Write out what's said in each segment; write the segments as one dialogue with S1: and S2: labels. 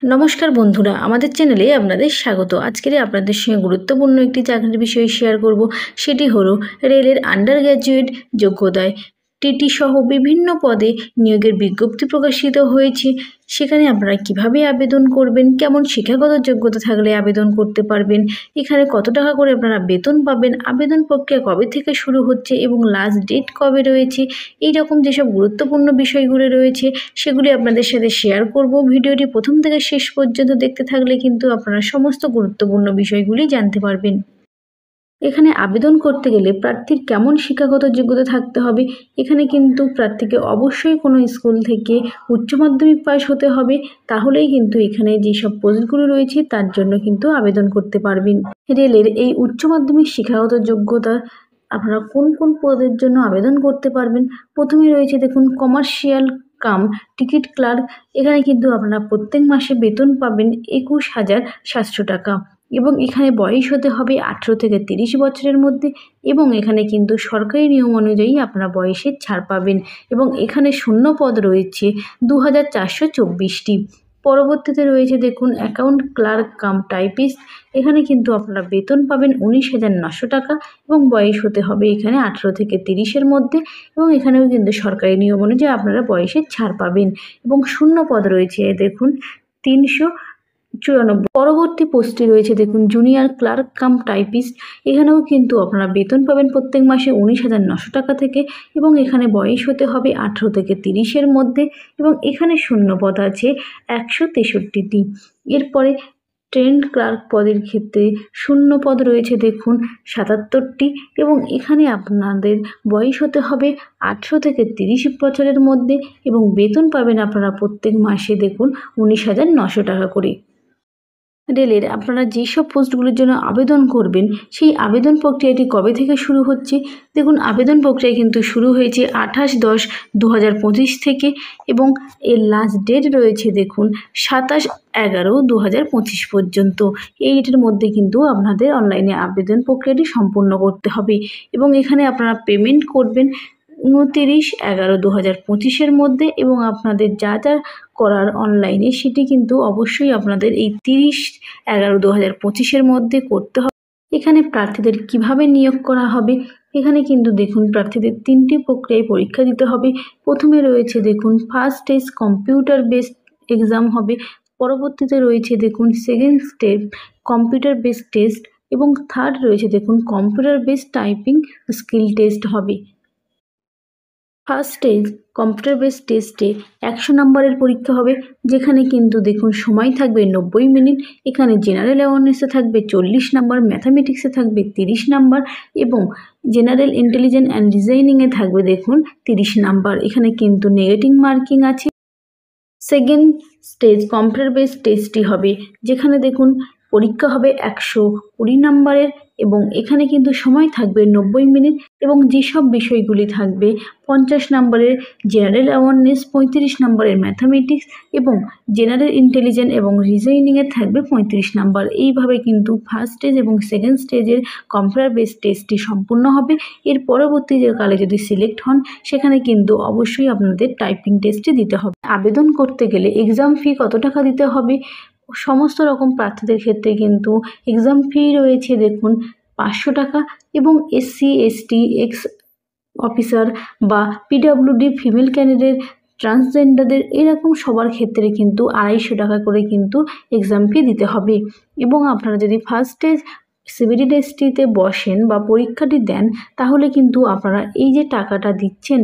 S1: নমস্কার বন্ধুরা, আমাদের চ্যানেলে আপনাদের স্বাগত। আজকের আপনাদের সঙ্গে গুরুত্বপূর্ণ একটি চাকরির বিষয় শেয়ার করব। সেটি হলো রেলের আন্ডার গ্র্যাজুয়েট যোগ্যতায় টিটি সহ বিভিন্ন পদে নিয়োগের বিজ্ঞপ্তি প্রকাশিত হয়েছে। সেখানে আপনারা কিভাবে আবেদন করবেন, কেমন শিক্ষাগত যোগ্যতা থাকলে আবেদন করতে পারবেন, এখানে কত টাকা করে আপনারা বেতন পাবেন, আবেদন প্রক্রিয়া কবে থেকে শুরু হচ্ছে এবং লাস্ট ডেট কবে রয়েছে, এই রকম যেসব গুরুত্বপূর্ণ বিষয়গুলো রয়েছে সেগুলি আপনাদের সাথে শেয়ার করব। ভিডিওটি প্রথম থেকে শেষ পর্যন্ত দেখতে থাকলে কিন্তু আপনারা সমস্ত গুরুত্বপূর্ণ বিষয়গুলি জানতে পারবেন। এখানে আবেদন করতে গেলে প্রার্থীর কেমন শিক্ষাগত যোগ্যতা থাকতে হবে, এখানে কিন্তু প্রার্থীকে অবশ্যই কোনো স্কুল থেকে উচ্চ মাধ্যমিক পাস হতে হবে, তাহলেই কিন্তু এখানে যেসব পোস্টগুলো রয়েছে তার জন্য কিন্তু আবেদন করতে পারবেন। রেলের এই উচ্চ মাধ্যমিক শিক্ষাগত যোগ্যতা আপনারা কোন কোন পদের জন্য আবেদন করতে পারবেন। প্রথমে রয়েছে দেখুন কমার্শিয়াল কাম টিকিট ক্লার্ক। এখানে কিন্তু আপনারা প্রত্যেক মাসে বেতন পাবেন 21,700 টাকা এবং এখানে বয়স হতে হবে 18 থেকে 30 বছরের মধ্যে এবং এখানে কিন্তু সরকারি নিয়ম অনুযায়ী আপনারা বয়সের ছাড় পাবেন এবং এখানে শূন্য পদ রয়েছে 2424টি। পরবর্তীতে রয়েছে দেখুন অ্যাকাউন্ট ক্লার্ক কাম টাইপিস্ট। এখানে কিন্তু আপনারা বেতন পাবেন 19,900 টাকা এবং বয়স হতে হবে এখানে 18 থেকে 30-এর মধ্যে এবং এখানেও কিন্তু সরকারি নিয়ম অনুযায়ী আপনারা বয়সের ছাড় পাবেন এবং শূন্য পদ রয়েছে দেখুন 394। পরবর্তী পোস্টটি রয়েছে দেখুন জুনিয়র ক্লার্ক কাম টাইপিস্ট। এখানেও কিন্তু আপনারা বেতন পাবেন প্রত্যেক মাসে 19,900 টাকা থেকে এবং এখানে বয়স হতে হবে 18 থেকে 30-এর মধ্যে এবং এখানে শূন্য পদ আছে 163টি। এরপরে ট্রেন্ড ক্লার্ক পদের ক্ষেত্রে শূন্য পদ রয়েছে দেখুন 77টি এবং এখানে আপনাদের বয়স হতে হবে 18 থেকে 30 বছরের মধ্যে এবং বেতন পাবেন আপনারা প্রত্যেক মাসে দেখুন 19,900 টাকা করে। রেলের আপনারা যেসব পোস্টগুলির জন্য আবেদন করবেন সেই আবেদন প্রক্রিয়াটি কবে থেকে শুরু হচ্ছে, দেখুন আবেদন প্রক্রিয়া কিন্তু শুরু হয়েছে 28/10/2025 থেকে এবং এর লাস্ট ডেট রয়েছে দেখুন 27/11/2025 পর্যন্ত। এই ডেটের মধ্যে কিন্তু আপনাদের অনলাইনে আবেদন প্রক্রিয়াটি সম্পূর্ণ করতে হবে এবং এখানে আপনারা পেমেন্ট করবেন 29/11/2025-এর মধ্যে এবং আপনাদের যা যা করার অনলাইনে সেটি কিন্তু অবশ্যই আপনাদের এই 30/11/2025-এর মধ্যে করতে হবে। এখানে প্রার্থীদের কিভাবে নিয়োগ করা হবে, এখানে কিন্তু দেখুন প্রার্থীদের 3টি প্রক্রিয়ায় পরীক্ষা দিতে হবে। প্রথমে রয়েছে দেখুন first stage computer based exam হবে, পরবর্তীতে রয়েছে দেখুন second step computer based test এবং থার্ড রয়েছে দেখুন computer based typing skill test হবে। ফার্স্ট স্টেজ কম্পিউটার বেসড টেস্টে 100 নম্বরের পরীক্ষা হবে, যেখানে কিন্তু দেখুন সময় থাকবে 90 মিনিট। এখানে জেনারেল অ্যাওয়ারনেসে থাকবে 40 নম্বর, ম্যাথামেটিক্সে থাকবে 30 নম্বর এবং জেনারেল ইন্টেলিজেন্স অ্যান্ড রিজনিংয়ে থাকবে দেখুন 30 নম্বর। এখানে কিন্তু নেগেটিভ মার্কিং আছে। সেকেন্ড স্টেজ কম্পিউটার বেসড টেস্টটি হবে, যেখানে দেখুন পরীক্ষা হবে 120 নম্বরের এবং এখানে কিন্তু সময় থাকবে 90 মিনিট এবং যেসব বিষয়গুলি থাকবে 50 নম্বরের জেনারেল অ্যাওয়ারনেস, 35 নম্বরের ম্যাথামেটিক্স এবং জেনারেল ইন্টেলিজেন্স এবং রিজনিংয়ে থাকবে 35 নম্বর। এইভাবে কিন্তু ফার্স্ট স্টেজ এবং সেকেন্ড স্টেজের কম্পিউটার বেসড টেস্টটি সম্পূর্ণ হবে। এর পরবর্তী যে কালে যদি সিলেক্ট হন সেখানে কিন্তু অবশ্যই আপনাদের টাইপিং টেস্টটি দিতে হবে। আবেদন করতে গেলে এক্সাম ফি কত টাকা দিতে হবে, সমস্ত রকম প্রার্থীদের ক্ষেত্রে কিন্তু এক্সাম ফি রয়েছে দেখুন 500 টাকা এবং SC ST এক্স অফিসার বা PWD ফিমেল ক্যান্ডিডেট ট্রান্সজেন্ডারদের এরকম সবার ক্ষেত্রে কিন্তু 250 টাকা করে কিন্তু এক্সাম ফি দিতে হবে এবং আপনারা যদি ফার্স্ট স্টেজ সিবিটি টেস্টটিতে বসেন বা পরীক্ষাটি দেন তাহলে কিন্তু আপনারা এই যে টাকাটা দিচ্ছেন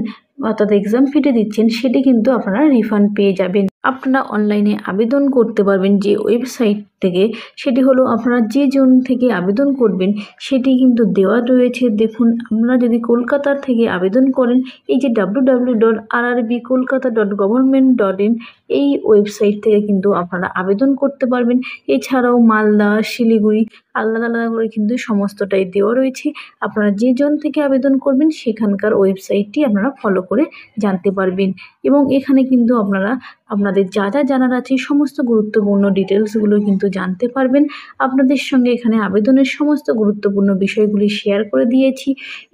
S1: অর্থাৎ এক্সাম ফিটা দিচ্ছেন সেটি কিন্তু আপনারা রিফান্ড পেয়ে যাবেন। আপনারা অনলাইনে আবেদন করতে পারবেন যে ওয়েবসাইট থেকে, সেটি হলো আপনারা যে জোন থেকে আবেদন করবেন সেটি কিন্তু দেওয়া রয়েছে। দেখুন আপনারা যদি কলকাতা থেকে আবেদন করেন এই যে www.rrbkolkata.government.in এই ওয়েবসাইট থেকে কিন্তু আপনারা আবেদন করতে পারবেন। এছাড়াও মালদা, শিলিগুড়ি আলাদা আলাদা করে কিন্তু সমস্তটাই দেওয়া রয়েছে। আপনারা যে জোন থেকে আবেদন করবেন সেখানকার ওয়েবসাইটটি আপনারা ফলো করে জানতে পারবেন এবং এখানে কিন্তু আপনারা আপনাদের আপনাদের যা যা জানার আছে সমস্ত গুরুত্বপূর্ণ ডিটেলসগুলো কিন্তু জানতে পারবেন। আপনাদের সঙ্গে এখানে আবেদনের সমস্ত গুরুত্বপূর্ণ বিষয়গুলি শেয়ার করে দিয়েছি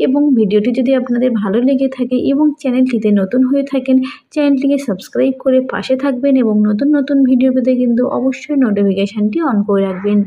S1: এবং ভিডিওটি যদি আপনাদের ভালো লেগে থাকে এবং চ্যানেলটিতে নতুন হয়ে থাকেন চ্যানেলটিকে সাবস্ক্রাইব করে পাশে থাকবেন এবং নতুন নতুন ভিডিও পেতে কিন্তু অবশ্যই নোটিফিকেশানটি অন করে রাখবেন।